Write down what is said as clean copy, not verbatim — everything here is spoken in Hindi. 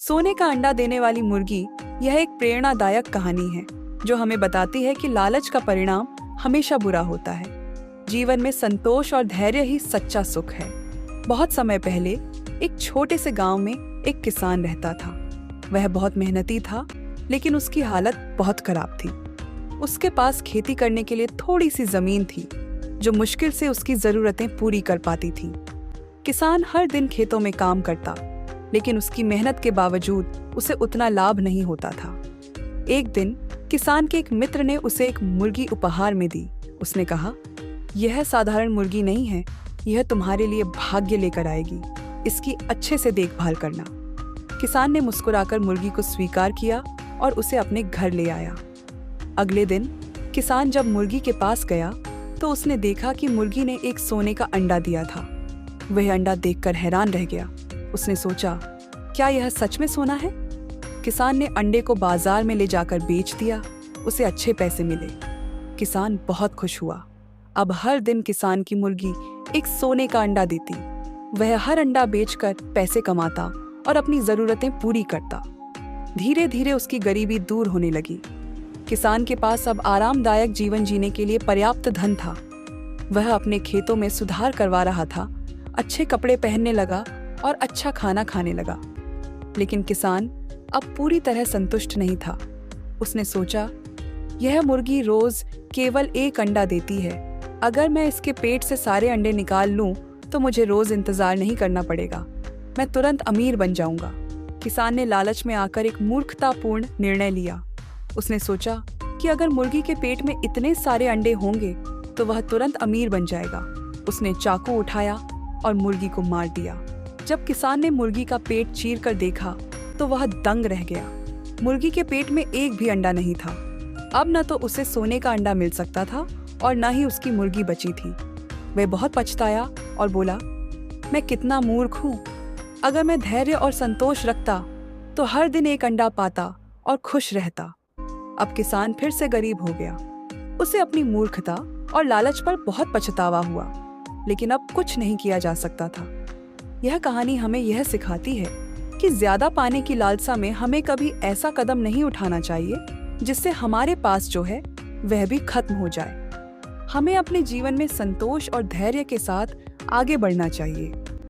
सोने का अंडा देने वाली मुर्गी यह एक प्रेरणादायक कहानी है जो हमें बताती है कि लालच का परिणाम हमेशा बुरा होता है। जीवन में संतोष और धैर्य ही सच्चा सुख है। बहुत समय पहले एक छोटे से गांव में एक किसान रहता था। वह बहुत मेहनती था, लेकिन उसकी हालत बहुत खराब थी। उसके पास खेती करने के लिए थोड़ी सी जमीन थी जो मुश्किल से उसकी जरूरतें पूरी कर पाती थी। किसान हर दिन खेतों में काम करता, लेकिन उसकी मेहनत के बावजूद उसे उतना लाभ नहीं होता था। एक दिन किसान के एक मित्र ने उसे एक मुर्गी उपहार में दी। उसने कहा, यह साधारण मुर्गी नहीं है, यह तुम्हारे लिए भाग्य लेकर आएगी। इसकी अच्छे से देखभाल करना। किसान ने मुस्कुराकर मुर्गी को स्वीकार किया और उसे अपने घर ले आया। अगले दिन किसान जब मुर्गी के पास गया तो उसने देखा कि मुर्गी ने एक सोने का अंडा दिया था। वह अंडा देखकर हैरान रह गया। उसने सोचा, क्या यह सच में सोना है? किसान ने अंडे को बाजार में ले जाकर बेच दिया। उसे अच्छे पैसे मिले। किसान बहुत खुश हुआ। अब हर दिन किसान की मुर्गी एक सोने का अंडा देती। वह हर अंडा बेचकर पैसे कमाता और अपनी जरूरतें पूरी करता। धीरे धीरे उसकी गरीबी दूर होने लगी। किसान के पास अब आरामदायक जीवन जीने के लिए पर्याप्त धन था। वह अपने खेतों में सुधार करवा रहा था, अच्छे कपड़े पहनने लगा और अच्छा खाना खाने लगा। लेकिन किसान अब पूरी तरह संतुष्ट नहीं था। उसने सोचा, यह मुर्गी रोज केवल एक अंडा देती है। अगर मैं इसके पेट से सारे अंडे निकाल लूं, तो मुझे रोज इंतजार नहीं करना पड़ेगा। मैं तुरंत अमीर बन जाऊंगा। किसान ने लालच में आकर एक मूर्खतापूर्ण निर्णय लिया। उसने सोचा कि अगर मुर्गी के पेट में इतने सारे अंडे होंगे तो वह तुरंत अमीर बन जाएगा। उसने चाकू उठाया और मुर्गी को मार दिया। जब किसान ने मुर्गी का पेट चीर कर देखा तो वह दंग रह गया। मुर्गी के पेट में एक भी अंडा नहीं था। अब न तो उसे सोने का अंडा मिल सकता था और न ही उसकी मुर्गी बची थी। वह बहुत पछताया और बोला, मैं कितना मूर्ख हूँ। अगर मैं धैर्य और संतोष रखता तो हर दिन एक अंडा पाता और खुश रहता। अब किसान फिर से गरीब हो गया। उसे अपनी मूर्खता और लालच पर बहुत पछतावा हुआ, लेकिन अब कुछ नहीं किया जा सकता था। यह कहानी हमें यह सिखाती है कि ज्यादा पाने की लालसा में हमें कभी ऐसा कदम नहीं उठाना चाहिए जिससे हमारे पास जो है वह भी खत्म हो जाए। हमें अपने जीवन में संतोष और धैर्य के साथ आगे बढ़ना चाहिए।